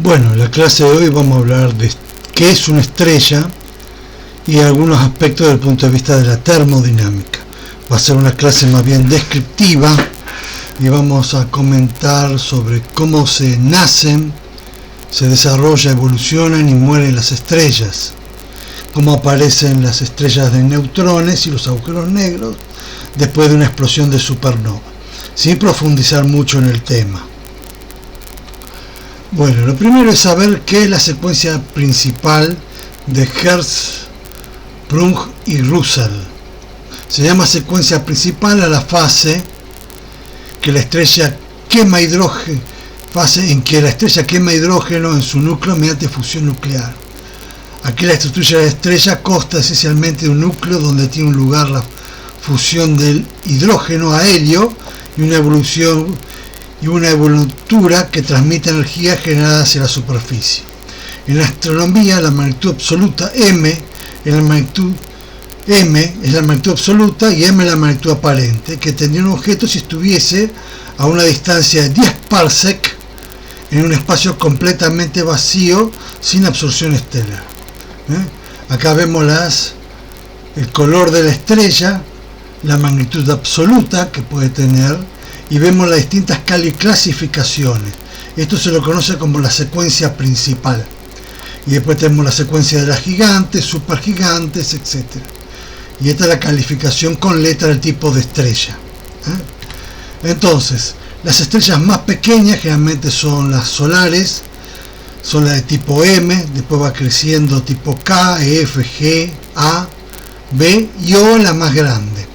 Bueno, en la clase de hoy vamos a hablar de qué es una estrella y algunos aspectos desde el punto de vista de la termodinámica. Va a ser una clase más bien descriptiva y vamos a comentar sobre cómo se nacen, se desarrollan, evolucionan y mueren las estrellas, cómo aparecen las estrellas de neutrones y los agujeros negros después de una explosión de supernova, sin profundizar mucho en el tema. Bueno, lo primero es saber qué es la secuencia principal de Hertz, Sprung y Russell. Se llama secuencia principal a la fase que la estrella quema hidrógeno, fase en que la estrella quema hidrógeno en su núcleo mediante fusión nuclear. Aquí la estructura de la estrella consta esencialmente de un núcleo donde tiene un lugar la fusión del hidrógeno a helio y una envoltura que transmite energía generada hacia la superficie. En la astronomía, la magnitud absoluta m es la magnitud absoluta y m es la magnitud aparente, que tendría un objeto si estuviese a una distancia de 10 parsec en un espacio completamente vacío sin absorción estelar. Acá vemos el color de la estrella, la magnitud absoluta que puede tener, y vemos las distintas clasificaciones. Esto se lo conoce como la secuencia principal. Y después tenemos la secuencia de las gigantes, supergigantes, etc. Y esta es la calificación con letra del tipo de estrella. Entonces, las estrellas más pequeñas generalmente son las solares, son las de tipo M, después va creciendo tipo K, F, G, A, B y O, la más grande.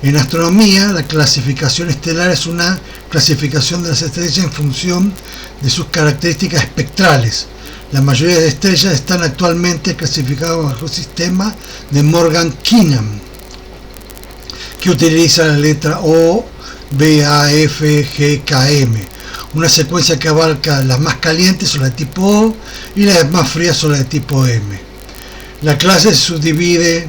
En astronomía, la clasificación estelar es una clasificación de las estrellas en función de sus características espectrales. La mayoría de estrellas están actualmente clasificadas bajo el sistema de Morgan-Keenan, que utiliza la letra O, B, A, F, G, K, M. Una secuencia que abarca las más calientes son las de tipo O y las más frías son las de tipo M. La clase se subdivide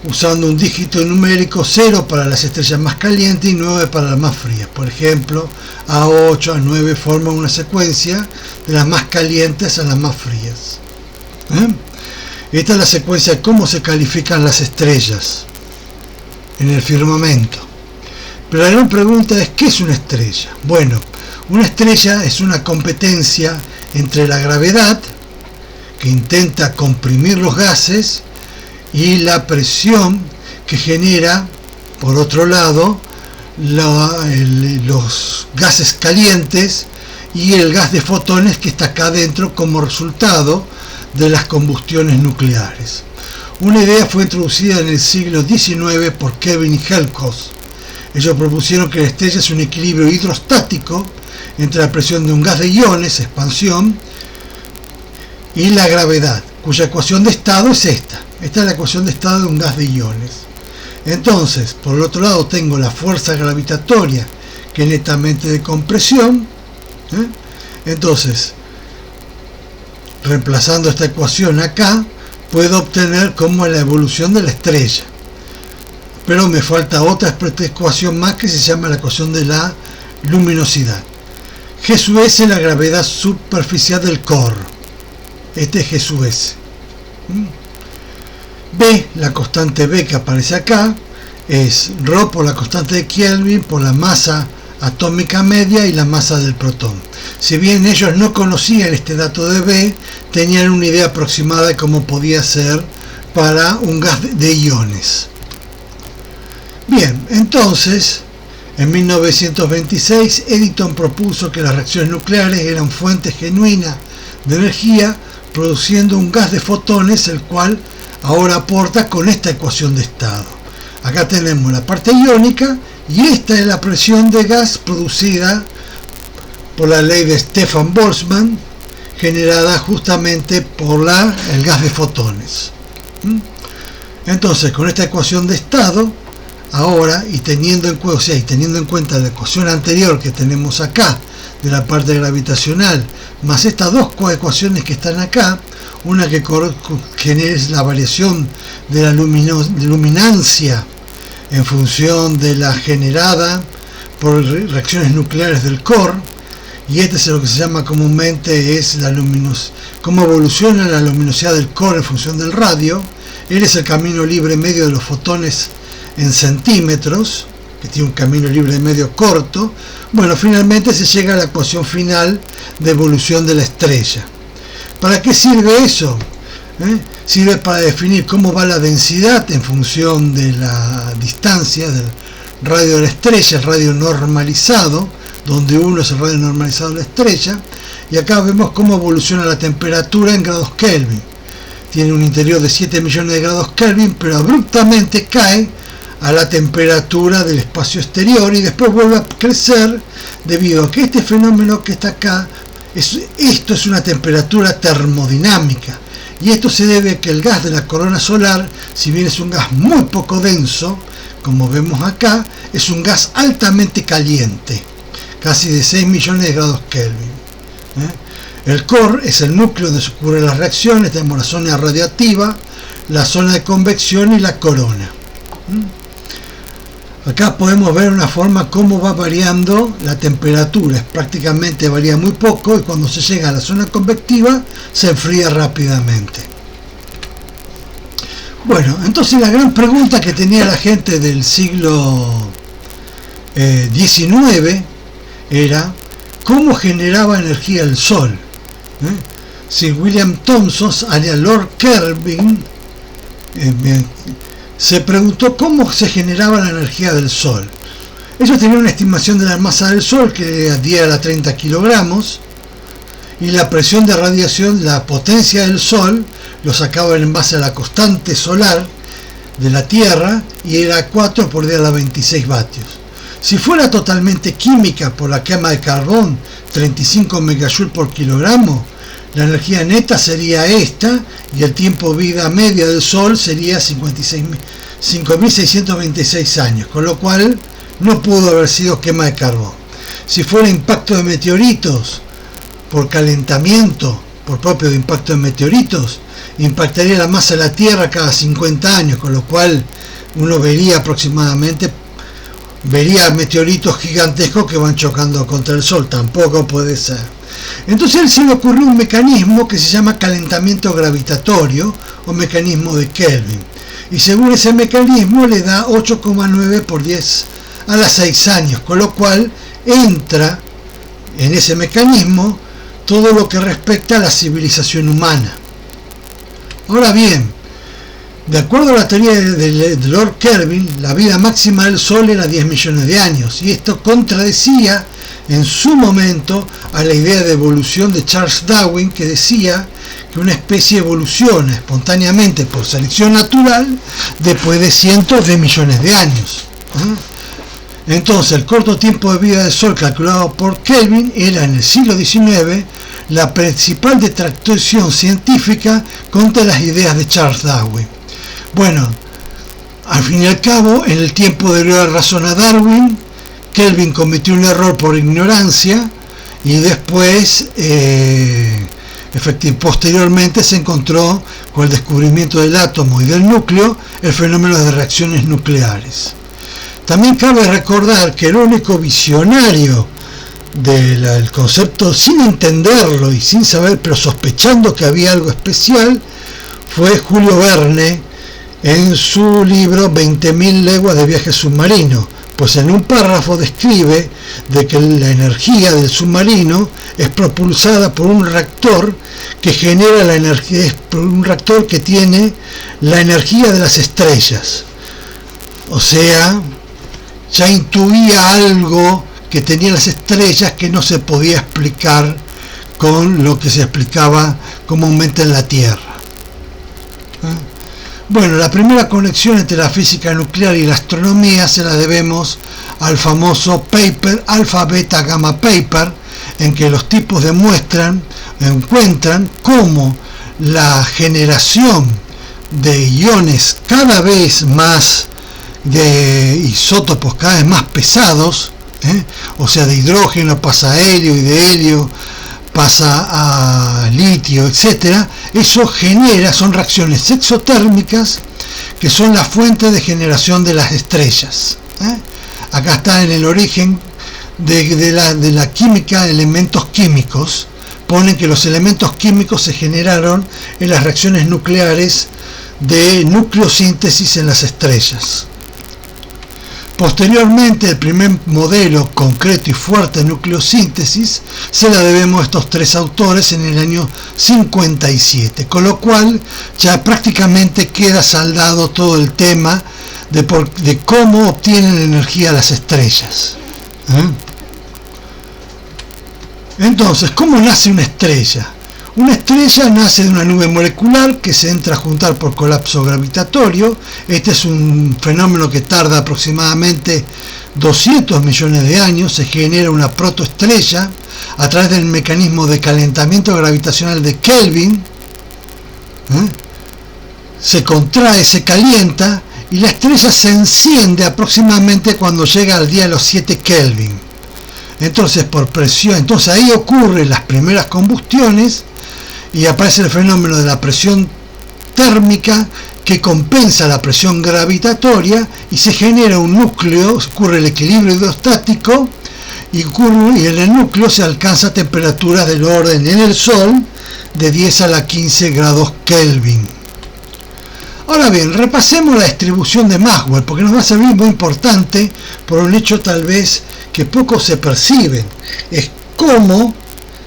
usando un dígito numérico 0 para las estrellas más calientes y 9 para las más frías. Por ejemplo, A8, A9 forman una secuencia de las más calientes a las más frías. Esta es la secuencia de cómo se califican las estrellas en el firmamento. Pero la gran pregunta es, ¿qué es una estrella? Bueno, una estrella es una competencia entre la gravedad, que intenta comprimir los gases, y la presión que genera, por otro lado, los gases calientes y el gas de fotones que está acá adentro como resultado de las combustiones nucleares. Una idea fue introducida en el siglo XIX por Kelvin y Helmholtz. Ellos propusieron que la estrella es un equilibrio hidrostático entre la presión de un gas de iones, expansión, y la gravedad, cuya ecuación de estado es esta. Esta es la ecuación de estado de un gas de iones. Entonces, por el otro lado tengo la fuerza gravitatoria, que es netamente de compresión. Entonces, reemplazando esta ecuación acá, puedo obtener cómo es la evolución de la estrella. Pero me falta otra ecuación más que se llama la ecuación de la luminosidad. G sub S es la gravedad superficial del core. Este es G sub S. B, la constante B que aparece acá, es ρ por la constante de Kelvin por la masa atómica media y la masa del protón. Si bien ellos no conocían este dato de B, tenían una idea aproximada de cómo podía ser para un gas de iones. Bien, entonces, en 1926, Eddington propuso que las reacciones nucleares eran fuentes genuinas de energía, produciendo un gas de fotones, el cual ahora aporta con esta ecuación de estado. Acá tenemos la parte iónica y esta es la presión de gas producida por la ley de Stefan Boltzmann, generada justamente por el gas de fotones. Entonces, con esta ecuación de estado, ahora, y teniendo en cuenta la ecuación anterior que tenemos acá, de la parte gravitacional, más estas dos ecuaciones que están acá, una que es la variación de la luminancia en función de la generada por reacciones nucleares del core, y este es lo que se llama comúnmente es cómo evoluciona la luminosidad del core en función del radio. L es el camino libre medio de los fotones en centímetros, que tiene un camino libre medio corto. Bueno, finalmente se llega a la ecuación final de evolución de la estrella. ¿Para qué sirve eso? Sirve para definir cómo va la densidad en función de la distancia del radio de la estrella, el radio normalizado, donde 1 es el radio normalizado de la estrella, y acá vemos cómo evoluciona la temperatura en grados Kelvin. Tiene un interior de 7 millones de grados Kelvin, pero abruptamente cae a la temperatura del espacio exterior y después vuelve a crecer debido a que este fenómeno que está acá, esto es una temperatura termodinámica, y esto se debe a que el gas de la corona solar, si bien es un gas muy poco denso, como vemos acá, es un gas altamente caliente, casi de 6 millones de grados Kelvin. El core es el núcleo donde se ocurren las reacciones. Tenemos la zona radiactiva, la zona de convección y la corona. Acá podemos ver una forma cómo va variando la temperatura. Prácticamente varía muy poco, y cuando se llega a la zona convectiva se enfría rápidamente. Bueno, entonces la gran pregunta que tenía la gente del siglo XIX era ¿cómo generaba energía el Sol? Sir William Thomson, alias Lord Kelvin, se preguntó cómo se generaba la energía del Sol. Ellos tenían una estimación de la masa del Sol que era 10 a la 30 kilogramos, y la presión de radiación, la potencia del Sol, lo sacaban en base a la constante solar de la Tierra, y era 4 por 10 a la 26 vatios. Si fuera totalmente química por la quema de carbón, 35 megajoules por kilogramo, la energía neta sería esta, y el tiempo vida media del Sol sería 5.626 años, con lo cual no pudo haber sido quema de carbón. Si fuera impacto de meteoritos por calentamiento, por propio de impacto de meteoritos, impactaría la masa de la Tierra cada 50 años, con lo cual uno vería meteoritos gigantescos que van chocando contra el Sol. Tampoco puede ser. Entonces a él se le ocurrió un mecanismo que se llama calentamiento gravitatorio o mecanismo de Kelvin, y según ese mecanismo le da 8,9 por 10 a la 6 años, con lo cual entra en ese mecanismo todo lo que respecta a la civilización humana. Ahora bien, de acuerdo a la teoría de Lord Kelvin, la vida máxima del Sol era 10 millones de años, y esto contradecía en su momento a la idea de evolución de Charles Darwin, que decía que una especie evoluciona espontáneamente por selección natural después de cientos de millones de años. Entonces, el corto tiempo de vida del Sol calculado por Kelvin era en el siglo XIX la principal detracción científica contra las ideas de Charles Darwin. Bueno, al fin y al cabo, en el tiempo de la razón a Darwin, Kelvin cometió un error por ignorancia, y después, posteriormente, se encontró con el descubrimiento del átomo y del núcleo el fenómeno de reacciones nucleares. También cabe recordar que el único visionario del concepto, sin entenderlo y sin saber, pero sospechando que había algo especial, fue Julio Verne en su libro 20.000 leguas de viaje submarino, pues en un párrafo describe de que la energía del submarino es propulsada por un reactor que genera la energía, es un reactor que tiene la energía de las estrellas. O sea, ya intuía algo que tenía las estrellas que no se podía explicar con lo que se explicaba comúnmente en la Tierra. Bueno, la primera conexión entre la física nuclear y la astronomía se la debemos al famoso paper Alpha Beta Gamma Paper, en que los tipos encuentran cómo la generación de iones cada vez más, de isótopos cada vez más pesados, o sea, de hidrógeno pasa a helio y de helio pasa a litio, etcétera. Eso son reacciones exotérmicas que son la fuente de generación de las estrellas. Acá está en el origen de la química, elementos químicos, ponen que los elementos químicos se generaron en las reacciones nucleares de nucleosíntesis en las estrellas. Posteriormente, el primer modelo concreto y fuerte de nucleosíntesis se la debemos a estos tres autores en el año 57, con lo cual ya prácticamente queda saldado todo el tema de cómo obtienen energía las estrellas. Entonces, ¿cómo nace una estrella? Una estrella nace de una nube molecular que se entra a juntar por colapso gravitatorio. Este es un fenómeno que tarda aproximadamente 200 millones de años. Se genera una protoestrella a través del mecanismo de calentamiento gravitacional de Kelvin. Se contrae, se calienta y la estrella se enciende aproximadamente cuando llega al día de los 7 Kelvin. Entonces, por presión, ahí ocurren las primeras combustiones y aparece el fenómeno de la presión térmica que compensa la presión gravitatoria y se genera un núcleo, ocurre el equilibrio hidrostático y en el núcleo se alcanza temperaturas del orden en el Sol de 10 a la 15 grados Kelvin. Ahora bien, repasemos la distribución de Maxwell porque nos va a servir muy importante por un hecho tal vez que poco se perciben. Es cómo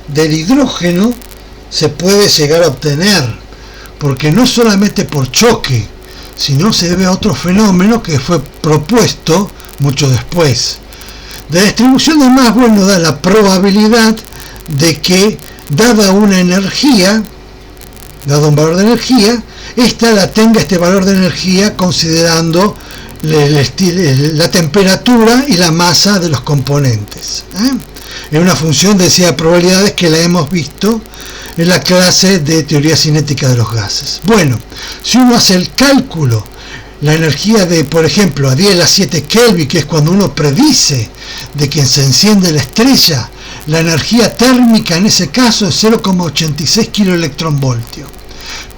del hidrógeno se puede llegar a obtener, porque no solamente por choque, sino se debe a otro fenómeno que fue propuesto mucho después. De la distribución de Maxwell nos da la probabilidad de que, dada una energía, dado un valor de energía, esta tenga este valor de energía considerando la temperatura y la masa de los componentes. Es una función de densidad de probabilidades que la hemos visto en la clase de teoría cinética de los gases. Bueno, si uno hace el cálculo, la energía de, por ejemplo, a 10 a la 7 Kelvin, que es cuando uno predice de que se enciende la estrella, la energía térmica en ese caso es 0,86 kiloelectronvoltios.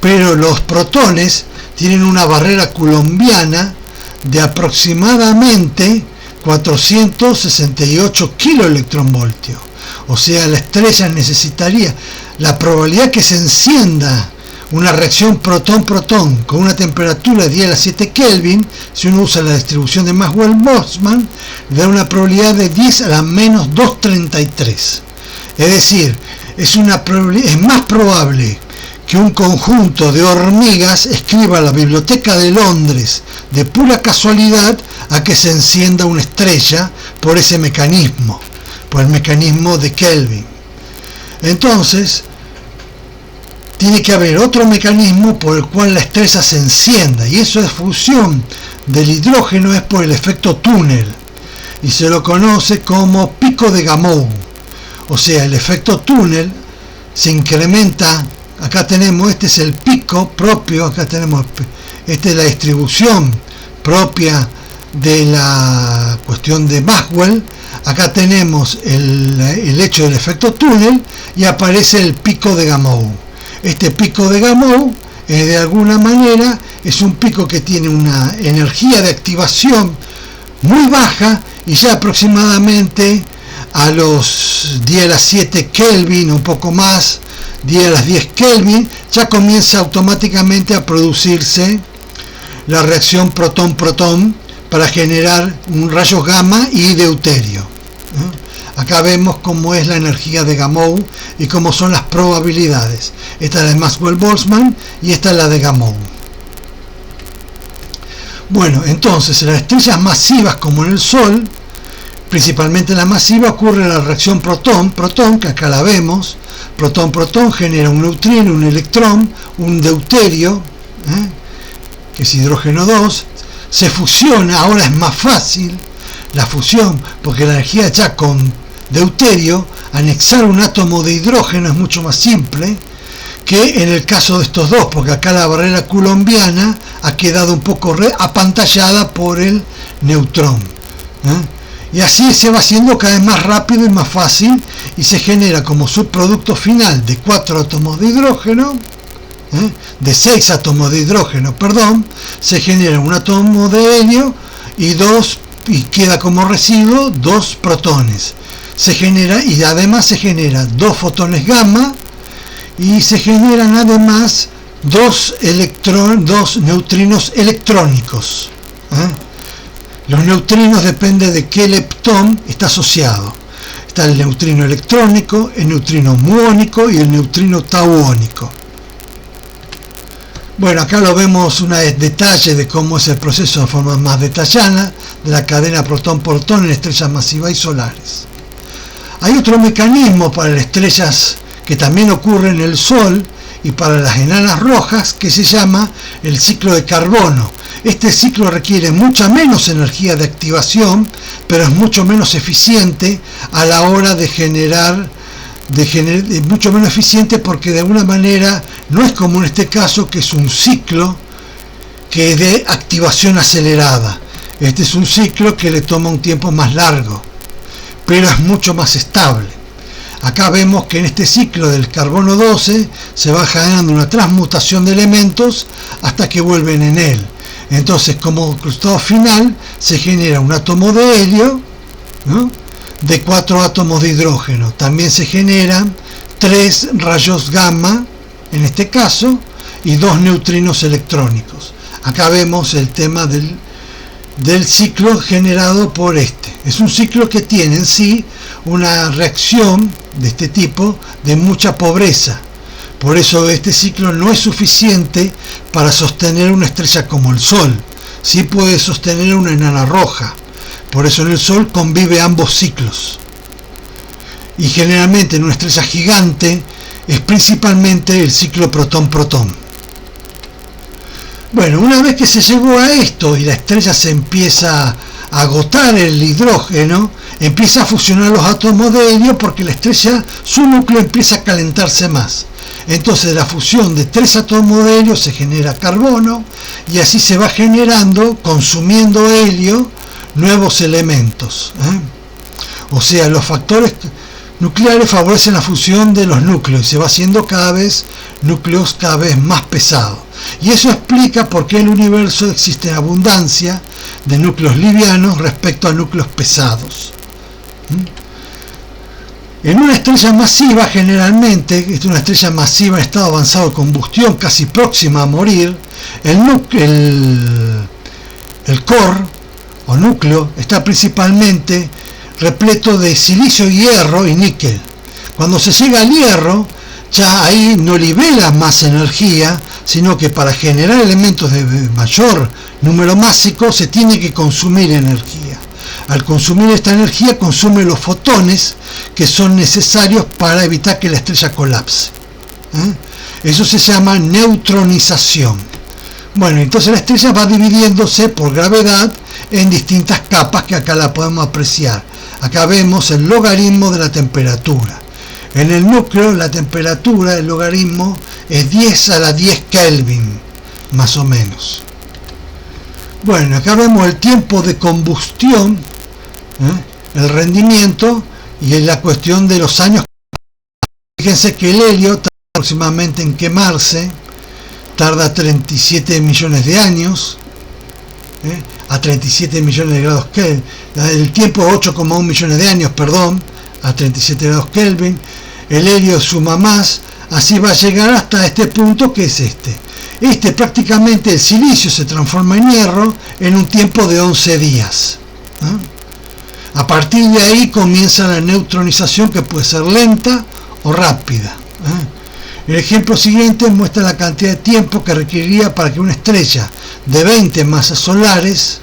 Pero los protones tienen una barrera coulombiana de aproximadamente 468 kiloelectronvoltios. O sea, la estrella necesitaría la probabilidad que se encienda una reacción protón-protón con una temperatura de 10 a la 7 Kelvin, si uno usa la distribución de Maxwell-Boltzmann, le da una probabilidad de 10 a la menos 233. Es decir, es más probable que un conjunto de hormigas escriba la Biblioteca de Londres de pura casualidad a que se encienda una estrella por ese mecanismo, por el mecanismo de Kelvin. Entonces, tiene que haber otro mecanismo por el cual la estrella se encienda, y eso es fusión del hidrógeno, es por el efecto túnel, y se lo conoce como pico de Gamow. O sea, el efecto túnel se incrementa. Acá tenemos, este es el pico propio, acá tenemos, esta es la distribución propia de la cuestión de Maxwell. Acá tenemos el hecho del efecto túnel y aparece el pico de Gamow. Este pico de Gamow, de alguna manera, es un pico que tiene una energía de activación muy baja y ya aproximadamente a los 10 a las 7 Kelvin, un poco más, 10 a las 10 Kelvin, ya comienza automáticamente a producirse la reacción protón-protón para generar un rayo gamma y deuterio. Acá vemos cómo es la energía de Gamow y cómo son las probabilidades. Esta es la de Maxwell-Boltzmann y esta es la de Gamow. Bueno, entonces en las estrellas masivas como en el Sol, principalmente en la masiva, ocurre la reacción protón-protón, que acá la vemos. Protón-protón genera un neutrino, un electrón, un deuterio, que es hidrógeno 2, se fusiona. Ahora es más fácil la fusión, porque la energía ya con deuterio, anexar un átomo de hidrógeno es mucho más simple que en el caso de estos dos, porque acá la barrera coulombiana ha quedado un poco apantallada por el neutrón. Y así se va haciendo cada vez más rápido y más fácil, y se genera como subproducto final de 4 átomos de hidrógeno, de 6 átomos de hidrógeno, perdón, se genera un átomo de helio y queda como residuo 2 protones. se genera, y además se generan 2 fotones gamma, y se generan además 2 neutrinos electrónicos. Los neutrinos dependen de qué leptón está asociado. Está el neutrino electrónico, el neutrino muónico y el neutrino tauónico. Bueno, acá lo vemos un detalle de cómo es el proceso de forma más detallada de la cadena protón-protón en estrellas masivas y solares. Hay otro mecanismo para las estrellas que también ocurre en el Sol y para las enanas rojas, que se llama el ciclo de carbono. Este ciclo requiere mucha menos energía de activación, pero es mucho menos eficiente a la hora de generar, mucho menos eficiente porque de alguna manera no es como en este caso, que es un ciclo que es de activación acelerada. Este es un ciclo que le toma un tiempo más largo, pero es mucho más estable. Acá vemos que en este ciclo del carbono 12 se va generando una transmutación de elementos hasta que vuelven en él. Entonces, como resultado final, se genera un átomo de helio, ¿no?, de 4 átomos de hidrógeno. También se generan 3 rayos gamma, en este caso, y 2 neutrinos electrónicos. Acá vemos el tema del ciclo generado por este. Es un ciclo que tiene en sí una reacción de este tipo de mucha pobreza. Por eso este ciclo no es suficiente para sostener una estrella como el Sol. Sí puede sostener una enana roja. Por eso en el Sol convive ambos ciclos. Y generalmente en una estrella gigante es principalmente el ciclo protón-protón. Bueno, una vez que se llegó a esto y la estrella se empieza a agotar el hidrógeno, empieza a fusionar los átomos de helio porque la estrella, su núcleo empieza a calentarse más. Entonces de la fusión de 3 átomos de helio se genera carbono y así se va generando, consumiendo helio, nuevos elementos. O sea, los factores nucleares favorecen la fusión de los núcleos y se va haciendo núcleos cada vez más pesados. Y eso explica por qué en el universo existe abundancia de núcleos livianos respecto a núcleos pesados. En una estrella masiva, generalmente, es una estrella masiva en estado avanzado de combustión, casi próxima a morir, el core o núcleo está principalmente repleto de silicio, hierro y níquel. Cuando se llega al hierro, ya ahí no libera más energía, sino que para generar elementos de mayor número másico se tiene que consumir energía. Al consumir esta energía consume los fotones que son necesarios para evitar que la estrella colapse. Eso se llama neutronización. Bueno, entonces la estrella va dividiéndose por gravedad en distintas capas que acá la podemos apreciar. Acá vemos el logaritmo de la temperatura. En el núcleo la temperatura, el logaritmo, es 10 a la 10 Kelvin, más o menos. Bueno, acá vemos el tiempo de combustión, el rendimiento y la cuestión de los años. Fíjense que el helio tarda aproximadamente en quemarse, tarda 37 millones de años, a 37 millones de grados Kelvin. El tiempo es 8,1 millones de años, perdón, a 37 grados Kelvin. El helio suma más, así va a llegar hasta este punto que es este. Prácticamente el silicio se transforma en hierro en un tiempo de 11 días. A partir de ahí comienza la neutronización, que puede ser lenta o rápida. El ejemplo siguiente muestra la cantidad de tiempo que requeriría para que una estrella de 20 masas solares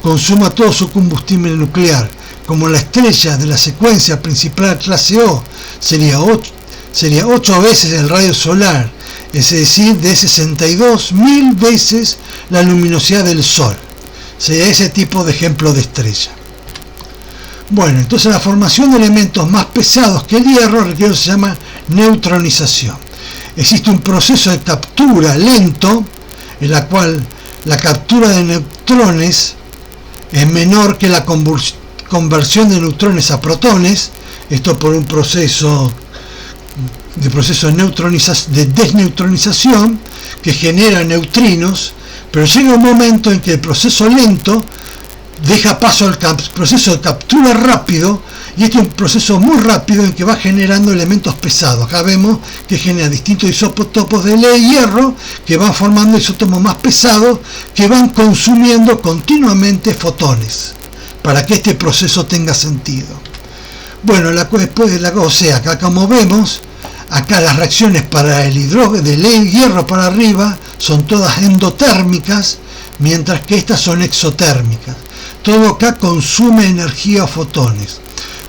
consuma todo su combustible nuclear. Como la estrella de la secuencia principal clase O sería 8 veces el radio solar, es decir, de 62.000 veces la luminosidad del Sol. Sería ese tipo de ejemplo de estrella. Bueno, entonces la formación de elementos más pesados que el hierro requiere lo que se llama neutronización. Existe un proceso de captura lento en la cual la captura de neutrones es menor que la conversión de neutrones a protones, esto por un proceso de desneutronización que genera neutrinos, pero llega un momento en que el proceso lento deja paso al proceso de captura rápido Y este es un proceso muy rápido en que va generando elementos pesados. Acá vemos que genera distintos isótopos de hierro que van formando isótopos más pesados que van consumiendo continuamente fotones para que este proceso tenga sentido. Bueno, o sea, acá como vemos, acá las reacciones para el hidrógeno del hierro para arriba son todas endotérmicas, mientras que estas son exotérmicas. Todo acá consume energía o fotones.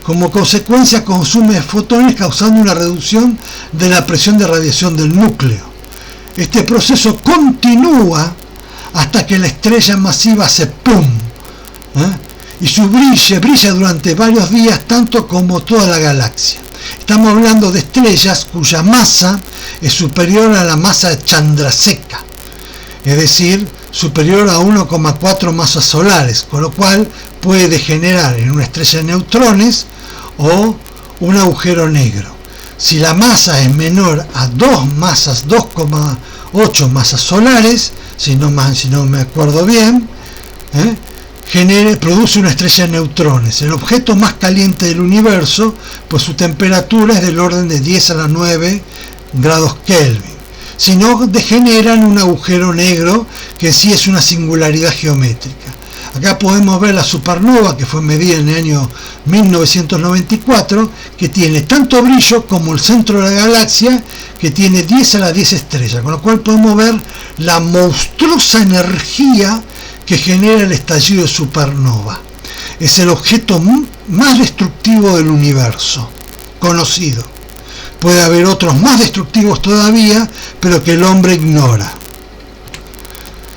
Como consecuencia consume fotones causando una reducción de la presión de radiación del núcleo. Este proceso continúa hasta que la estrella masiva hace ¡pum! Y su brilla durante varios días, tanto como toda la galaxia. Estamos hablando de estrellas cuya masa es superior a la masa de Chandrasekhar, es decir, superior a 1,4 masas solares, con lo cual puede degenerar en una estrella de neutrones o un agujero negro. Si la masa es menor a 2,8 masas solares, si no me acuerdo bien, produce una estrella de neutrones, el objeto más caliente del universo, pues su temperatura es del orden de 10 a la 9 grados Kelvin. Si no, degenera en un agujero negro que sí es una singularidad geométrica. Acá podemos ver la supernova que fue medida en el año 1994, que tiene tanto brillo como el centro de la galaxia, que tiene 10 a la 10 estrellas, con lo cual podemos ver la monstruosa energía que genera el estallido de supernova. Es el objeto más destructivo del universo conocido. Puede haber otros más destructivos todavía, pero que el hombre ignora.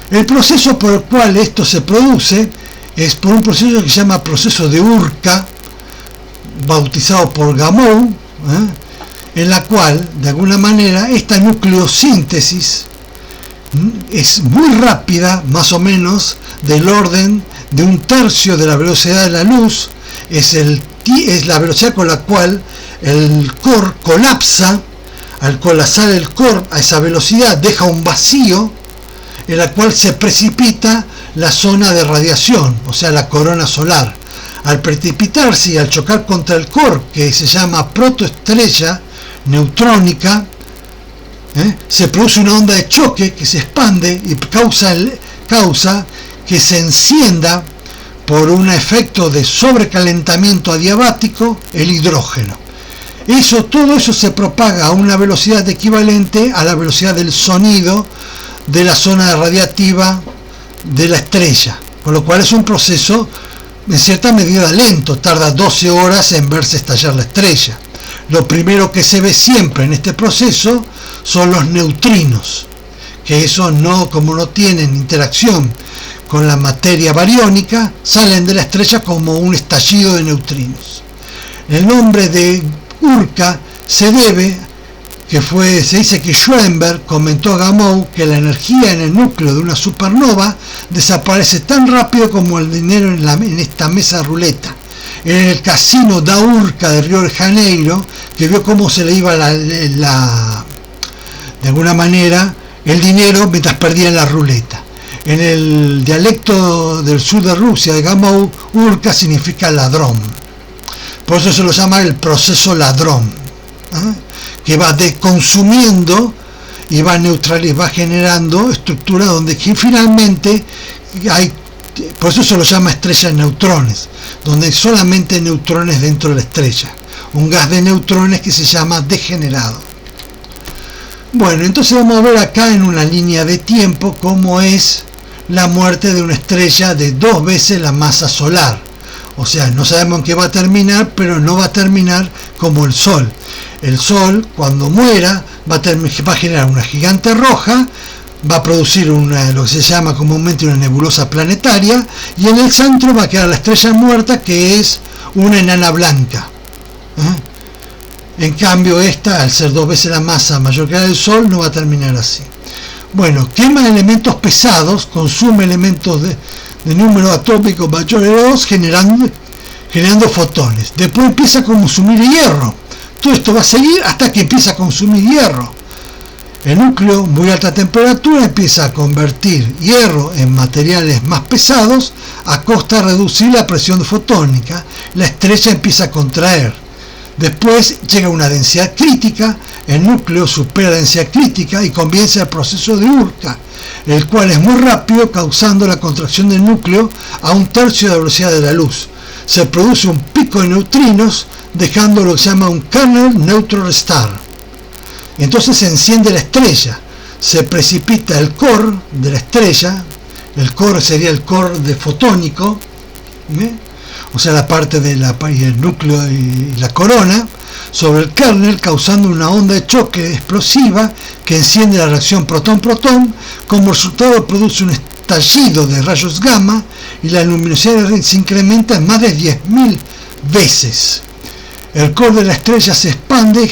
El proceso por el cual esto se produce es por un proceso que se llama proceso de Urca, bautizado por Gamow, en la cual, de alguna manera, esta nucleosíntesis es muy rápida, más o menos del orden de 1/3 de la velocidad de la luz. Es la velocidad con la cual el core colapsa. Al colapsar el core a esa velocidad deja un vacío en la cual se precipita la zona de radiación, o sea, la corona solar. Al precipitarse y al chocar contra el core, que se llama protoestrella neutrónica, se produce una onda de choque que se expande y causa que se encienda por un efecto de sobrecalentamiento adiabático el hidrógeno. Todo eso se propaga a una velocidad equivalente a la velocidad del sonido de la zona radiativa de la estrella, con lo cual es un proceso en cierta medida lento, tarda 12 horas en verse estallar la estrella. Lo primero que se ve siempre en este proceso son los neutrinos, que eso como no tienen interacción con la materia bariónica, salen de la estrella como un estallido de neutrinos. El nombre de Urca se dice que Schoenberg comentó a Gamow que la energía en el núcleo de una supernova desaparece tan rápido como el dinero en esta mesa ruleta. En el casino da Urca de Río de Janeiro, que vio cómo se le iba de alguna manera el dinero mientras perdía en la ruleta. En el dialecto del sur de Rusia de Gamow, Urca significa ladrón. Por eso se lo llama el proceso ladrón, que va consumiendo y va generando estructuras donde finalmente hay. Por eso se lo llama estrella de neutrones, donde hay solamente neutrones dentro de la estrella, un gas de neutrones que se llama degenerado. Bueno, entonces vamos a ver acá en una línea de tiempo cómo es la muerte de una estrella de 2 veces la masa solar. O sea, no sabemos en qué va a terminar, pero no va a terminar como el Sol. El Sol, cuando muera, va a generar una gigante roja, va a producir lo que se llama comúnmente una nebulosa planetaria, y en el centro va a quedar la estrella muerta, que es una enana blanca. En cambio, esta, al ser 2 veces la masa mayor que la del Sol, no va a terminar así. Bueno, quema elementos pesados, consume elementos de número atómico mayor de 2, generando fotones. Después empieza a consumir hierro. Todo esto va a seguir hasta que empieza a consumir hierro. El núcleo, muy alta temperatura, empieza a convertir hierro en materiales más pesados a costa de reducir la presión fotónica. La estrella empieza a contraer. Después llega una densidad crítica, el núcleo supera la densidad crítica y comienza el proceso de Urca, el cual es muy rápido, causando la contracción del núcleo a 1/3 de la velocidad de la luz. Se produce un pico de neutrinos, dejando lo que se llama un kernel neutron star. Entonces se enciende la estrella, se precipita el core de la estrella, el core sería el core de fotónico, o sea la parte del núcleo y la corona, sobre el kernel, causando una onda de choque explosiva que enciende la reacción protón-protón. Como resultado produce un estallido de rayos gamma y la luminosidad se incrementa en más de 10.000 veces. El core de la estrella se expande,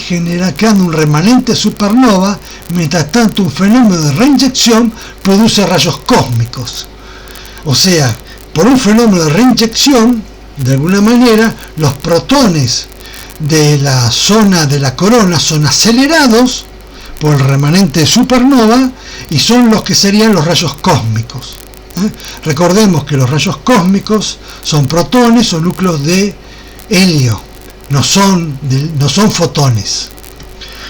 creando un remanente supernova. Mientras tanto, un fenómeno de reinyección produce rayos cósmicos. O sea, por un fenómeno de reinyección, de alguna manera, los protones de la zona de la corona son acelerados por el remanente de supernova y son los que serían los rayos cósmicos. Recordemos que los rayos cósmicos son protones o núcleos de helio. No son fotones.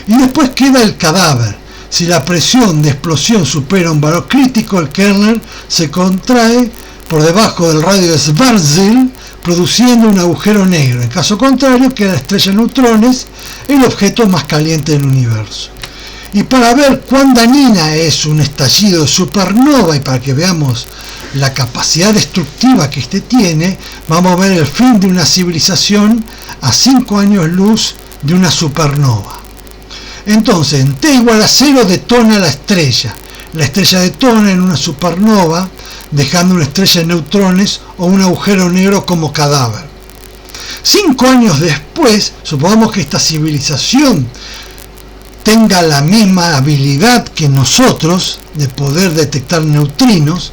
Y después queda el cadáver. Si la presión de explosión supera un valor crítico, el kernel se contrae por debajo del radio de Schwarzschild, produciendo un agujero negro. En caso contrario, queda la estrella de neutrones, el objeto más caliente del universo. Y para ver cuán dañina es un estallido de supernova y para que veamos la capacidad destructiva que este tiene, vamos a ver el fin de una civilización a 5 años luz de una supernova. Entonces, en T igual a 0 detona la estrella. La estrella detona en una supernova, dejando una estrella de neutrones o un agujero negro como cadáver. 5 años después, supongamos que esta civilización tenga la misma habilidad que nosotros de poder detectar neutrinos.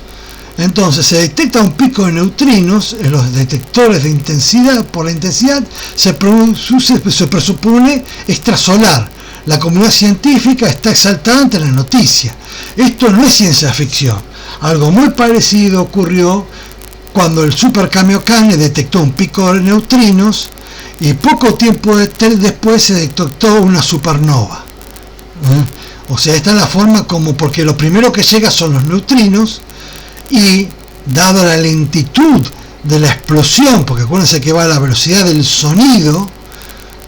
Entonces se detecta un pico de neutrinos en los detectores de intensidad. Por la intensidad se presupone extrasolar. La comunidad científica está exaltada ante la noticia. Esto no es ciencia ficción. Algo muy parecido ocurrió cuando el Super Kamiokande detectó un pico de neutrinos y poco tiempo después se detectó una supernova. O sea, esta es la forma como, porque lo primero que llega son los neutrinos y dado la lentitud de la explosión, porque acuérdense que va a la velocidad del sonido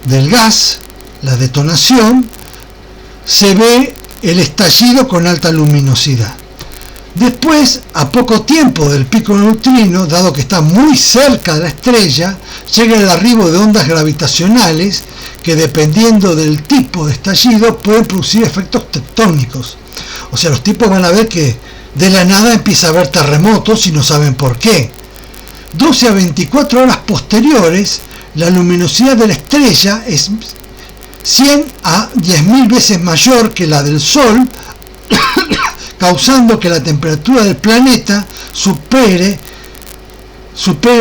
del gas, la detonación, se ve el estallido con alta luminosidad. Después, a poco tiempo del pico de neutrino, dado que está muy cerca de la estrella, llega el arribo de ondas gravitacionales que, dependiendo del tipo de estallido, pueden producir efectos tectónicos. O sea, los tipos van a ver que de la nada empieza a haber terremotos y no saben por qué. 12 a 24 horas posteriores, la luminosidad de la estrella es 100 a 10.000 veces mayor que la del Sol, causando que la temperatura del planeta supere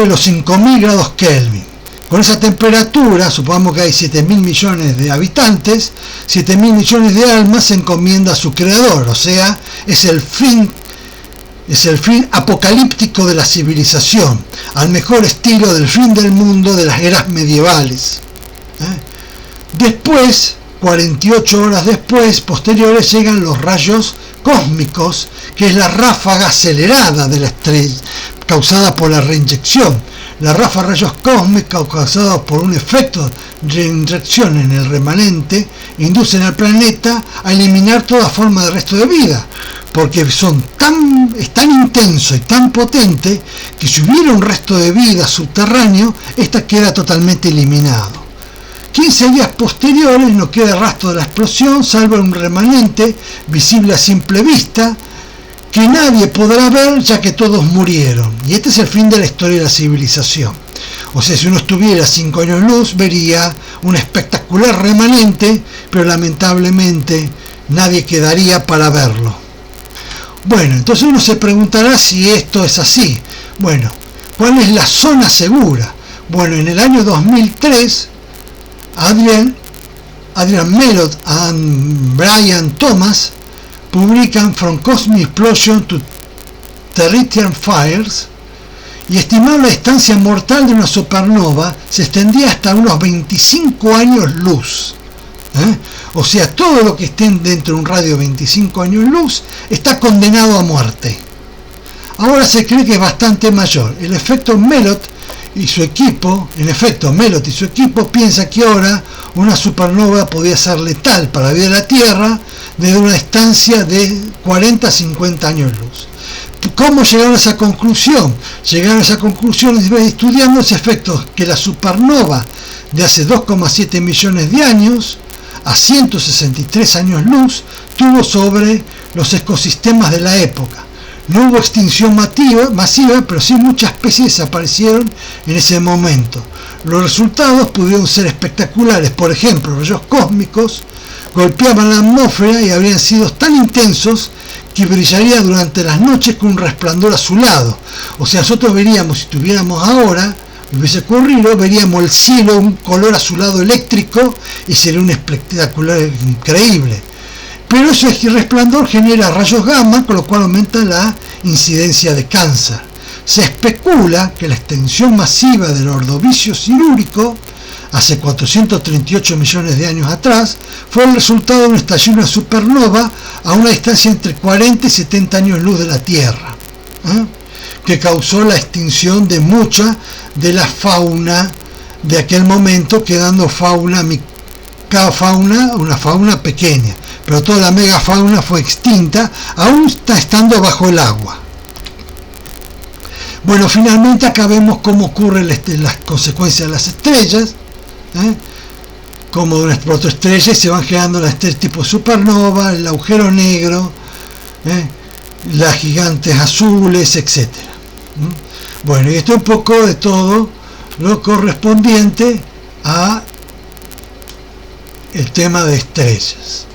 los 5.000 grados Kelvin. Con esa temperatura, supongamos que hay 7.000 millones de habitantes, 7.000 millones de almas se encomienda a su creador, o sea, es el fin apocalíptico de la civilización, al mejor estilo del fin del mundo de las eras medievales. Después, 48 horas después, posteriores, llegan los rayos cósmicos, que es la ráfaga acelerada de la estrella causada por la reinyección. La ráfaga de rayos cósmicos causados por un efecto de reinyección en el remanente inducen al planeta a eliminar toda forma de resto de vida, porque es tan intenso y tan potente que si hubiera un resto de vida subterráneo, esta queda totalmente eliminado. 15 días posteriores no queda rastro de la explosión, salvo un remanente visible a simple vista, que nadie podrá ver ya que todos murieron. Y este es el fin de la historia de la civilización. O sea, si uno estuviera 5 años luz, vería un espectacular remanente, pero lamentablemente nadie quedaría para verlo. Bueno, entonces uno se preguntará si esto es así. Bueno, ¿cuál es la zona segura? Bueno, en el año 2003, Adrian Melott and Brian Thomas publican From Cosmic Explosion to Terrestrial Fires y estimaron la distancia mortal de una supernova se extendía hasta unos 25 años luz. O sea, todo lo que esté dentro de un radio de 25 años luz está condenado a muerte. Ahora se cree que es bastante mayor. El efecto Melott y su equipo, piensa que ahora una supernova podía ser letal para la vida de la Tierra desde una distancia de 40 a 50 años luz. ¿Cómo llegaron a esa conclusión? Llegaron a esa conclusión estudiando ese efecto que la supernova de hace 2,7 millones de años a 163 años luz tuvo sobre los ecosistemas de la época. No hubo extinción masiva, pero sí muchas especies desaparecieron en ese momento. Los resultados pudieron ser espectaculares. Por ejemplo, rayos cósmicos golpeaban la atmósfera y habrían sido tan intensos que brillaría durante las noches con un resplandor azulado. O sea, nosotros veríamos, si estuviéramos ahora, hubiese ocurrido, veríamos el cielo un color azulado eléctrico y sería un espectacular increíble. Pero ese resplandor genera rayos gamma, con lo cual aumenta la incidencia de cáncer. Se especula que la extensión masiva del ordovícico silúrico hace 438 millones de años atrás fue el resultado de un estallido de una supernova a una distancia entre 40 y 70 años luz de la Tierra, que causó la extinción de mucha de la fauna de aquel momento, quedando una fauna pequeña, pero toda la megafauna fue extinta, aún está estando bajo el agua. Bueno, finalmente acá vemos cómo ocurren las consecuencias de las estrellas, como de unas protoestrellas se van generando las estrellas tipo supernova, el agujero negro, las gigantes azules, etc. Bueno, y esto es un poco de todo lo correspondiente a el tema de estrellas.